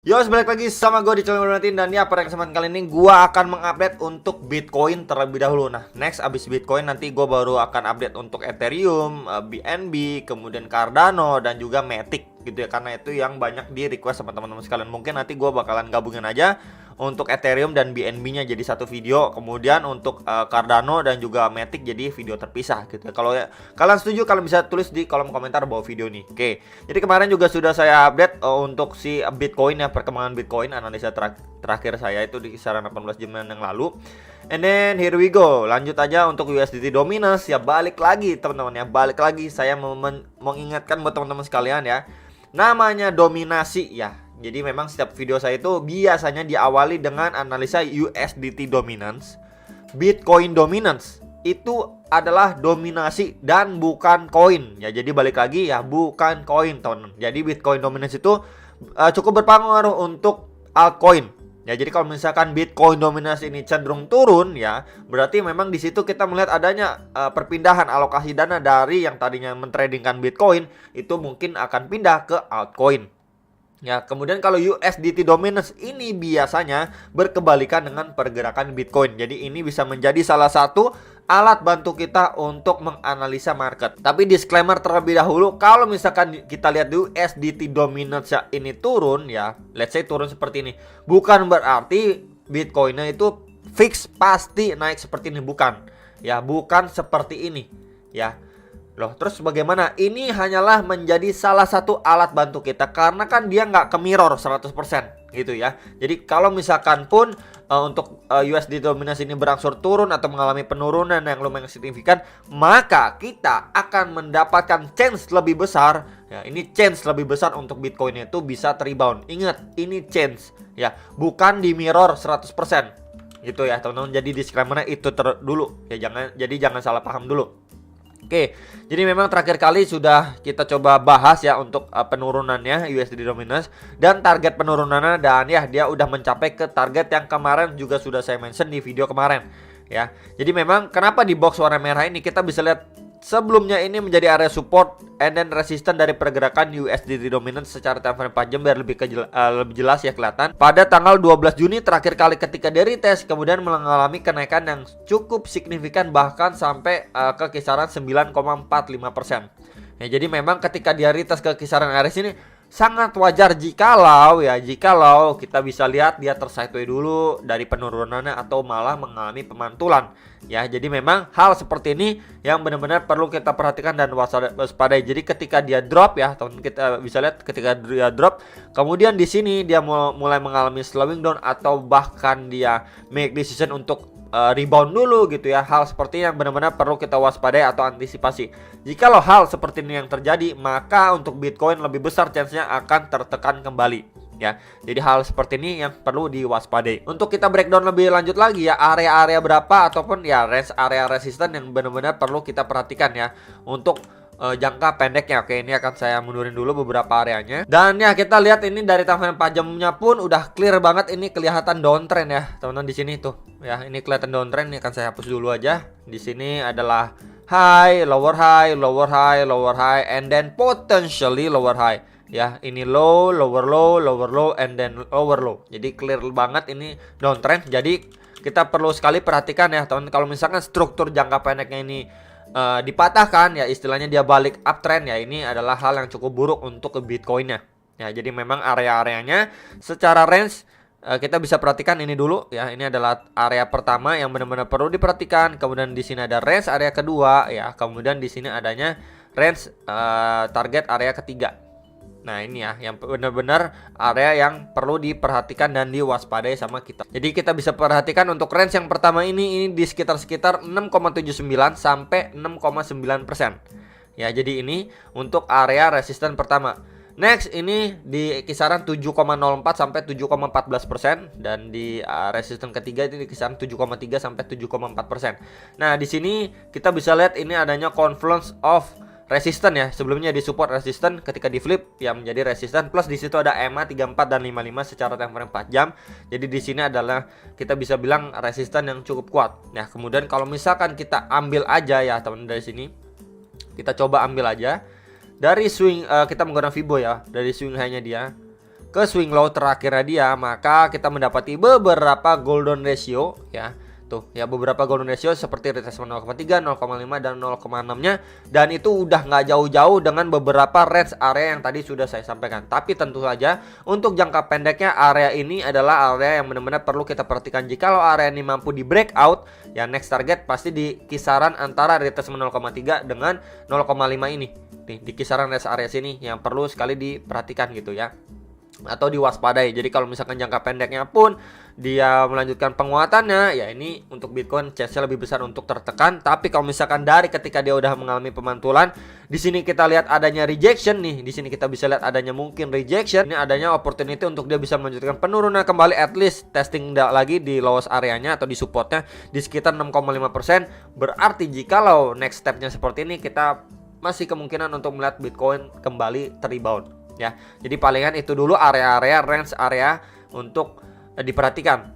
Yo, balik lagi sama gue di channel Bernardin. Dan ya, pada kesempatan kali ini gue akan mengupdate untuk Bitcoin terlebih dahulu. Nah, next abis Bitcoin nanti gue baru akan update untuk Ethereum, BNB, kemudian Cardano, dan juga Matic gitu ya. Karena itu yang banyak di request sama teman-teman sekalian. Mungkin nanti gue bakalan gabungin aja untuk Ethereum dan BNB-nya jadi satu video. Kemudian untuk Cardano dan juga Matic jadi video terpisah gitu ya. Kalau ya, kalian setuju, kalian bisa tulis di kolom komentar bawah video ini. Oke. Jadi kemarin juga sudah saya update untuk si Bitcoin ya, perkembangan Bitcoin, analisa terakhir saya itu di kisaran 18 jam yang lalu. And then here we go. Lanjut aja untuk USDT dominance ya, balik lagi teman-teman ya, balik lagi saya mengingatkan buat teman-teman sekalian ya. Namanya dominasi ya. Jadi memang setiap video saya itu biasanya diawali dengan analisa USDT dominance, Bitcoin dominance. Itu adalah dominasi dan bukan koin ya. Jadi balik lagi ya, bukan koin teman-teman. Jadi Bitcoin dominance itu cukup berpengaruh untuk altcoin. Ya, jadi kalau misalkan Bitcoin dominasi ini cenderung turun ya, berarti memang di situ kita melihat adanya perpindahan alokasi dana dari yang tadinya mentradingkan Bitcoin itu mungkin akan pindah ke altcoin. Ya, kemudian kalau USDT dominance ini biasanya berkebalikan dengan pergerakan Bitcoin. Jadi ini bisa menjadi salah satu alat bantu kita untuk menganalisa market. Tapi disclaimer terlebih dahulu, kalau misalkan kita lihat USDT dominance ini turun ya, let's say turun seperti ini, bukan berarti Bitcoinnya itu fix pasti naik seperti ini, bukan. Ya, bukan seperti ini. Ya. Loh, terus bagaimana? Ini hanyalah menjadi salah satu alat bantu kita karena kan dia nggak ke mirror 100% gitu ya. Jadi kalau misalkan pun untuk USD dominance ini berangsur turun atau mengalami penurunan yang lumayan signifikan, maka kita akan mendapatkan chance lebih besar ya. Ini chance lebih besar untuk Bitcoin itu bisa rebound. Ingat, ini chance ya, bukan di mirror 100% gitu ya teman-teman. Jadi disclaimer itu dulu ya, jangan salah paham dulu. Oke, jadi memang terakhir kali sudah kita coba bahas ya untuk penurunannya USD dominance dan target penurunannya, dan ya dia udah mencapai ke target yang kemarin juga sudah saya mention di video kemarin ya. Jadi memang kenapa di box warna merah ini kita bisa lihat sebelumnya ini menjadi area support and then resisten dari pergerakan USD dominance secara time frame 4 jam biar lebih jelas ya kelihatan. Pada tanggal 12 Juni terakhir kali ketika dari tes kemudian mengalami kenaikan yang cukup signifikan bahkan sampai ke kisaran 9,45%. Ya, jadi memang ketika dia retest ke kisaran area sini sangat wajar jikalau kita bisa lihat dia tersideways dulu dari penurunannya atau malah mengalami pemantulan. Ya, jadi memang hal seperti ini yang benar-benar perlu kita perhatikan dan waspadai. Jadi ketika dia drop ya, teman kita bisa lihat ketika dia drop, kemudian di sini dia mulai mengalami slowing down atau bahkan dia make decision untuk rebound dulu gitu ya. Hal seperti yang benar-benar perlu kita waspadai atau antisipasi. Jikalau hal seperti ini yang terjadi, maka untuk Bitcoin lebih besar chance-nya akan tertekan kembali. Ya, jadi hal seperti ini yang perlu diwaspadai. Untuk kita breakdown lebih lanjut lagi ya, area-area berapa ataupun ya range area resisten yang benar-benar perlu kita perhatikan ya untuk jangka pendeknya. Oke, ini akan saya mundurin dulu beberapa areanya. Dan ya kita lihat ini dari time frame 4 jamnya pun udah clear banget, ini kelihatan downtrend ya teman-teman di sini tuh. Ya, ini kelihatan downtrend. Ini akan saya hapus dulu aja. Di sini adalah high, lower high, lower high, lower high, and then potentially lower high. Ya, ini low, lower low, lower low, and then lower low. Jadi clear banget ini downtrend. Jadi kita perlu sekali perhatikan ya teman. Kalau misalkan struktur jangka pendeknya ini dipatahkan ya, istilahnya dia balik uptrend ya, ini adalah hal yang cukup buruk untuk ke Bitcoinnya. Ya, jadi memang area-areanya secara range kita bisa perhatikan ini dulu ya. Ini adalah area pertama yang benar-benar perlu diperhatikan. Kemudian di sini ada range area kedua ya. Kemudian di sini adanya range target area ketiga. Nah, ini ya yang benar-benar area yang perlu diperhatikan dan diwaspadai sama kita. Jadi kita bisa perhatikan untuk range yang pertama ini di sekitar 6,79 sampai 6,9%. Ya, jadi ini untuk area resisten pertama. Next ini di kisaran 7,04 sampai 7,14%, dan di resisten ketiga ini di kisaran 7,3 sampai 7,4%. Nah, di sini kita bisa lihat ini adanya confluence of resisten ya. Sebelumnya di support resisten, ketika di flip ya menjadi resisten, plus di situ ada EMA 34 dan 55 secara time frame 4 jam. Jadi di sini adalah kita bisa bilang resisten yang cukup kuat. Nah, kemudian kalau misalkan kita ambil aja ya teman dari sini, kita coba ambil aja dari swing, kita menggunakan Fibo ya, dari swing high-nya dia. ke swing low terakhirnya dia, maka kita mendapati beberapa golden ratio ya. Tuh ya, beberapa golden ratio seperti retracement 0,3, 0,5 dan 0,6-nya, dan itu udah nggak jauh-jauh dengan beberapa range area yang tadi sudah saya sampaikan. Tapi tentu saja untuk jangka pendeknya area ini adalah area yang benar-benar perlu kita perhatikan. Jika lo area ini mampu di breakout, ya next target pasti di kisaran antara retracement 0,3 dengan 0,5 ini. Nih, di kisaran range area sini yang perlu sekali diperhatikan gitu ya, atau diwaspadai. Jadi kalau misalkan jangka pendeknya pun dia melanjutkan penguatannya, ya ini untuk Bitcoin chance-nya lebih besar untuk tertekan. Tapi kalau misalkan dari ketika dia udah mengalami pemantulan, di sini kita lihat adanya rejection nih. Di sini kita bisa lihat adanya mungkin rejection. Ini adanya opportunity untuk dia bisa melanjutkan penurunan kembali, at least testing lagi di lowest areanya atau di supportnya di sekitar 6,5%. Berarti jikalau next stepnya seperti ini, kita masih kemungkinan untuk melihat Bitcoin kembali terrebound ya. Jadi palingan itu dulu area-area range area untuk diperhatikan.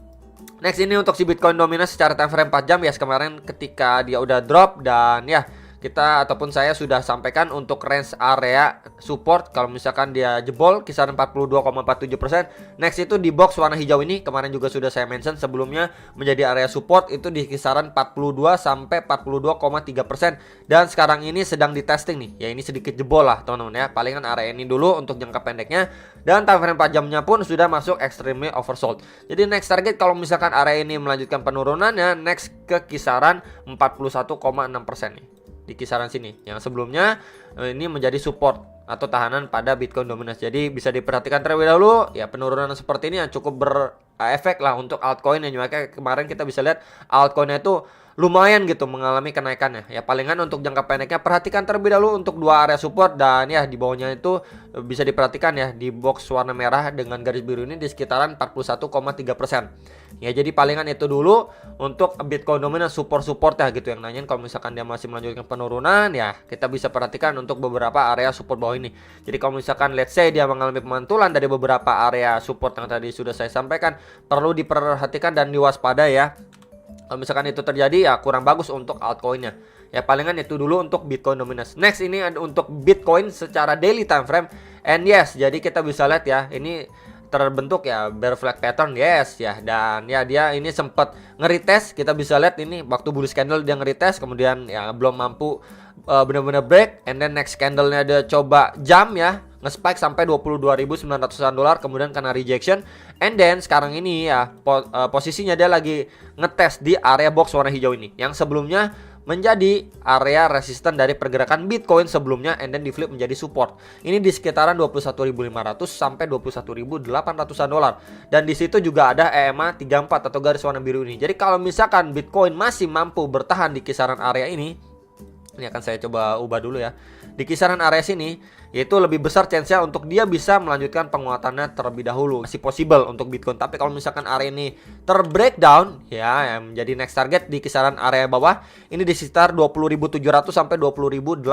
Next ini untuk si Bitcoin dominance secara time frame 4 jam ya, kemarin ketika dia udah drop, dan ya kita ataupun saya sudah sampaikan untuk range area support kalau misalkan dia jebol kisaran 42,47%. Next itu di box warna hijau ini kemarin juga sudah saya mention sebelumnya menjadi area support itu di kisaran 42 sampai 42,3%, dan sekarang ini sedang di testing nih. Ya ini sedikit jebol lah teman-teman ya. Palingan area ini dulu untuk jangka pendeknya, dan time frame 4 jamnya pun sudah masuk extremely oversold. Jadi next target kalau misalkan area ini melanjutkan penurunannya, next ke kisaran 41,6% nih. Di kisaran sini yang sebelumnya ini menjadi support atau tahanan pada Bitcoin dominance. Jadi bisa diperhatikan terlebih dahulu ya, penurunan seperti ini yang cukup berefek lah untuk altcoin, yang makanya kemarin kita bisa lihat altcoinnya itu lumayan gitu mengalami kenaikannya. Ya palingan untuk jangka pendeknya perhatikan terlebih dahulu untuk dua area support, dan ya di bawahnya itu bisa diperhatikan ya di box warna merah dengan garis biru ini di sekitaran 41,3%. Ya jadi palingan itu dulu untuk Bitcoin dominance support ya gitu, yang nanyain kalau misalkan dia masih melanjutkan penurunan ya kita bisa perhatikan untuk beberapa area support bawah ini. Jadi kalau misalkan let's say dia mengalami pemantulan dari beberapa area support yang tadi sudah saya sampaikan, perlu diperhatikan dan diwaspadai ya. Kalau misalkan itu terjadi ya kurang bagus untuk altcoinnya. Ya palingan itu dulu untuk Bitcoin dominance. Next ini untuk Bitcoin secara daily time frame, and yes jadi kita bisa lihat ya ini terbentuk ya bear flag pattern, yes ya, dan ya dia ini sempat nge-retest. Kita bisa lihat ini waktu bullish candle dia nge-retest, kemudian ya belum mampu benar-benar break, and then next candlenya dia coba jump ya, nge-spike sampai 22.900-an dolar, kemudian kena rejection, and then sekarang ini ya posisinya dia lagi ngetes di area box warna hijau ini yang sebelumnya menjadi area resisten dari pergerakan Bitcoin sebelumnya, and then di flip menjadi support. Ini di sekitaran 21.500 sampai 21.800-an dolar. Dan di situ juga ada EMA 34 atau garis warna biru ini. Jadi kalau misalkan Bitcoin masih mampu bertahan di kisaran area ini akan saya coba ubah dulu ya. Di kisaran area sini yaitu lebih besar chance-nya untuk dia bisa melanjutkan penguatannya terlebih dahulu. Masih possible untuk Bitcoin. Tapi kalau misalkan area ini terbreakdown ya, yang menjadi next target di kisaran area bawah ini di sekitar 20.700 sampai 20.800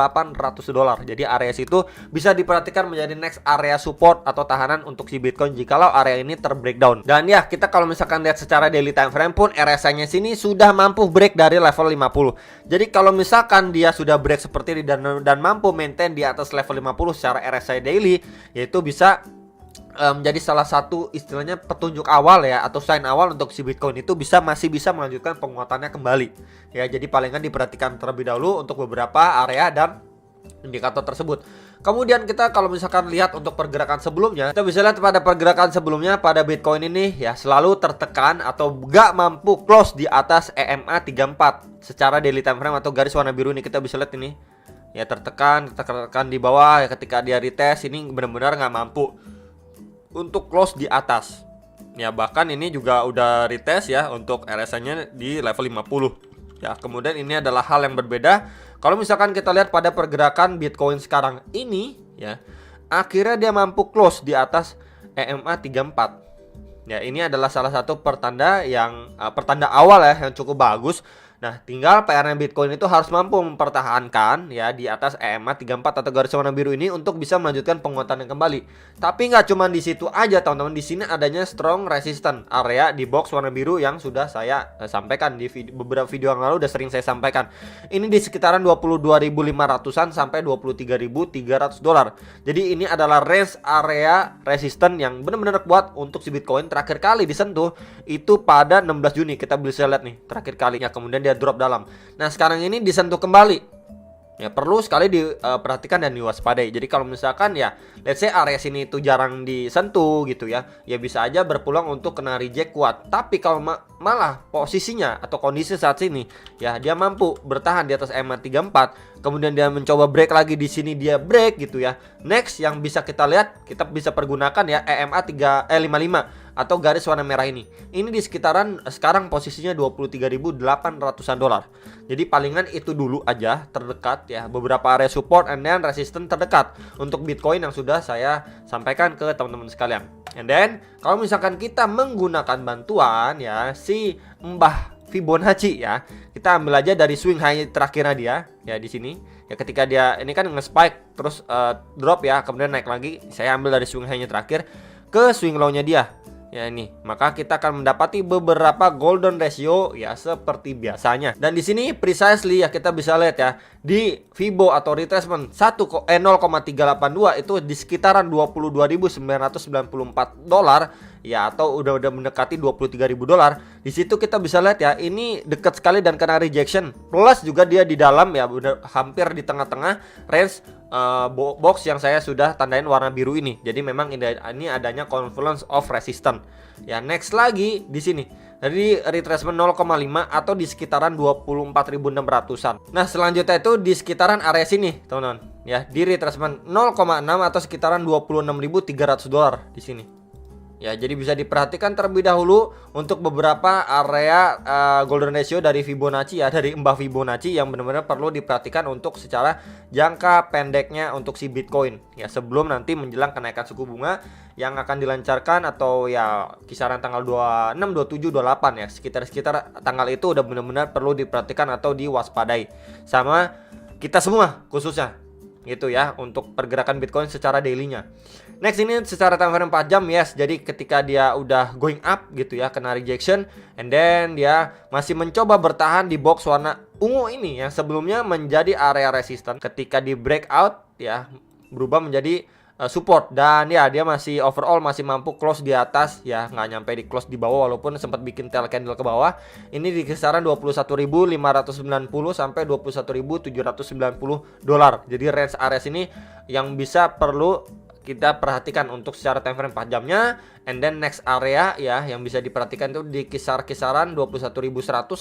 dolar. Jadi area situ bisa diperhatikan menjadi next area support atau tahanan untuk si Bitcoin jikalau area ini terbreakdown. Dan ya kita kalau misalkan lihat secara daily time frame pun RSI-nya sini sudah mampu break dari level 50. Jadi kalau misalkan dia sudah break seperti ini dan mampu maintain di atas level 50 secara RSI daily, yaitu bisa menjadi salah satu istilahnya petunjuk awal ya, atau sign awal untuk si Bitcoin itu masih bisa melanjutkan penguatannya kembali ya. Jadi palingan diperhatikan terlebih dahulu untuk beberapa area dan indikator tersebut. Kemudian kita kalau misalkan lihat untuk pergerakan sebelumnya, kita bisa lihat pada pergerakan sebelumnya pada Bitcoin ini ya selalu tertekan atau gak mampu close di atas EMA 34 secara daily time frame atau garis warna biru ini. Kita bisa lihat ini ya tertekan di bawah ya, ketika dia retest ini benar-benar nggak mampu untuk close di atas ya. Bahkan ini juga udah retest ya untuk RSI-nya di level 50 ya. Kemudian ini adalah hal yang berbeda kalau misalkan kita lihat pada pergerakan Bitcoin sekarang ini ya, akhirnya dia mampu close di atas EMA 34 ya. Ini adalah salah satu pertanda awal ya yang cukup bagus. Nah, tinggal PR-nya Bitcoin itu harus mampu mempertahankan ya di atas EMA 34 atau garis warna biru ini untuk bisa melanjutkan penguatan yang kembali. Tapi nggak cuma di situ aja teman-teman, di sini adanya strong resistance area di box warna biru yang sudah saya sampaikan di beberapa video yang lalu, udah sering saya sampaikan. Ini di sekitaran 22.500-an sampai 23.300 dolar. Jadi ini adalah range area resistance yang benar-benar kuat untuk si Bitcoin. Terakhir kali disentuh itu pada 16 Juni. Kita bisa lihat nih terakhir kalinya, kemudian dia drop dalam. Nah, sekarang ini disentuh kembali. Ya, perlu sekali diperhatikan dan diwaspadai. Jadi kalau misalkan ya let's say area sini itu jarang disentuh gitu ya, ya bisa aja berpeluang untuk kena reject kuat. Tapi kalau malah posisinya atau kondisi saat ini ya dia mampu bertahan di atas EMA 34, kemudian dia mencoba break lagi di sini, dia break gitu ya. Next yang bisa kita lihat, kita bisa pergunakan ya EMA 55 atau garis warna merah ini. Ini di sekitaran sekarang posisinya 23.800-an dolar. Jadi palingan itu dulu aja terdekat ya, beberapa area support and then resistance terdekat untuk Bitcoin yang sudah saya sampaikan ke teman-teman sekalian. And then kalau misalkan kita menggunakan bantuan ya si Mbah Fibonacci ya, kita ambil aja dari swing high terakhirnya dia ya di sini. Ya ketika dia ini kan nge-spike terus drop ya, kemudian naik lagi. Saya ambil dari swing high-nya terakhir ke swing low-nya dia. Ya ini, maka kita akan mendapati beberapa golden ratio ya seperti biasanya. Dan di sini precisely ya kita bisa lihat ya di Fibo atau retracement 0,382 itu di sekitaran 22.994 dolar ya, atau udah mendekati 23.000 dolar. Di situ kita bisa lihat ya ini dekat sekali dan kena rejection. Plus juga dia di dalam ya hampir di tengah-tengah range box yang saya sudah tandain warna biru ini. Jadi memang ini adanya confluence of resistance. Ya, next lagi di sini. Jadi retracement 0,5 atau di sekitaran 24.600-an. Nah, selanjutnya itu di sekitaran area sini, teman-teman. Ya, di retracement 0,6 atau sekitaran 26.300 dolar di sini. Ya, jadi bisa diperhatikan terlebih dahulu untuk beberapa area golden ratio dari Fibonacci ya, dari Mbah Fibonacci yang benar-benar perlu diperhatikan untuk secara jangka pendeknya untuk si Bitcoin. Ya, sebelum nanti menjelang kenaikan suku bunga yang akan dilancarkan atau ya kisaran tanggal 26, 27, 28 ya, sekitar tanggal itu udah benar-benar perlu diperhatikan atau diwaspadai sama kita semua khususnya gitu ya untuk pergerakan Bitcoin secara daily-nya. Next ini secara time frame 4 jam yes. Jadi ketika dia udah going up gitu ya, kena rejection and then dia masih mencoba bertahan di box warna ungu ini yang sebelumnya menjadi area resistance, ketika di breakout ya berubah menjadi support, dan ya dia masih overall masih mampu close di atas ya, nggak nyampe di close di bawah walaupun sempat bikin tail candle ke bawah. Ini di kisaran 21.590 sampai 21.790 dolar. Jadi range area sini yang bisa perlu kita perhatikan untuk secara time frame 4 jamnya. And then next area ya yang bisa diperhatikan itu di kisaran 21.100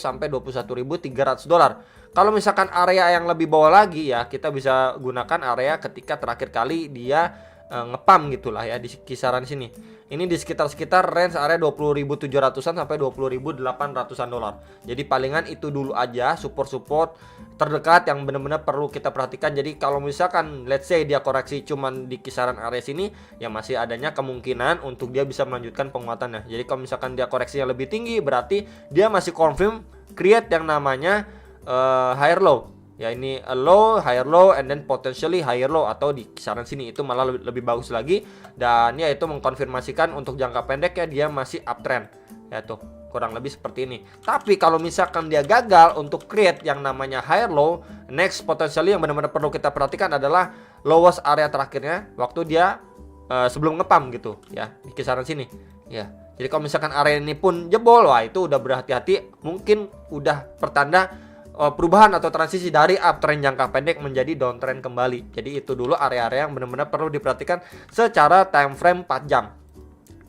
sampai 21.300 dolar. Kalau misalkan area yang lebih bawah lagi ya, kita bisa gunakan area ketika terakhir kali dia ngepam gitulah ya di kisaran sini. Ini di sekitar range area 20.700-an sampai 20.800-an dolar. Jadi palingan itu dulu aja support terdekat yang benar-benar perlu kita perhatikan. Jadi kalau misalkan let's say dia koreksi cuman di kisaran area sini, ya masih adanya kemungkinan untuk dia bisa melanjutkan penguatannya. Jadi kalau misalkan dia koreksinya lebih tinggi, berarti dia masih confirm create yang namanya higher low. Ya ini a low, higher low, and then potentially higher low atau di kisaran sini, itu malah lebih bagus lagi. Dan ya itu mengkonfirmasikan untuk jangka pendek ya dia masih uptrend. Ya tuh kurang lebih seperti ini. Tapi kalau misalkan dia gagal untuk create yang namanya higher low, next potentially yang benar-benar perlu kita perhatikan adalah lowest area terakhirnya waktu dia sebelum ngepam gitu ya di kisaran sini. Ya. Jadi kalau misalkan area ini pun jebol, wah itu udah berhati-hati, mungkin udah pertanda perubahan atau transisi dari uptrend jangka pendek menjadi downtrend kembali. Jadi itu dulu area-area yang benar-benar perlu diperhatikan secara time frame 4 jam.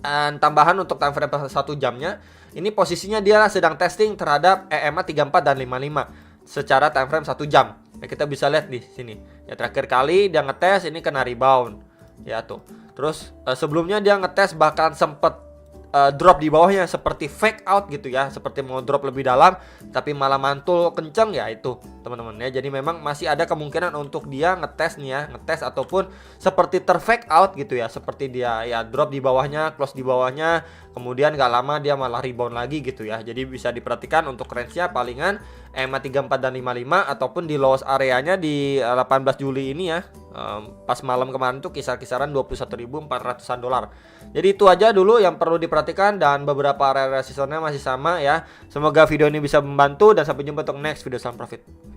Dan tambahan untuk time frame 1 jamnya, ini posisinya dia sedang testing terhadap EMA 34 dan 55 secara time frame 1 jam. Ya, kita bisa lihat di sini. Ya terakhir kali dia ngetes ini kena rebound. Ya tuh. Terus sebelumnya dia ngetes bahkan sempat drop di bawahnya seperti fake out gitu ya, seperti mau drop lebih dalam tapi malah mantul kenceng ya itu teman-teman ya. Jadi memang masih ada kemungkinan untuk dia ngetes nih ya, ngetes ataupun seperti terfake out gitu ya, seperti dia ya drop di bawahnya, close di bawahnya, kemudian gak lama dia malah rebound lagi gitu ya. Jadi bisa diperhatikan untuk range-nya palingan EMA 34 dan 55 ataupun di loss areanya di 18 Juli ini ya. Pas malam kemarin tuh kisar-kisaran 21.400-an dolar. Jadi itu aja dulu yang perlu diperhatikan dan beberapa area resistance masih sama ya. Semoga video ini bisa membantu dan sampai jumpa untuk next video. Salam profit.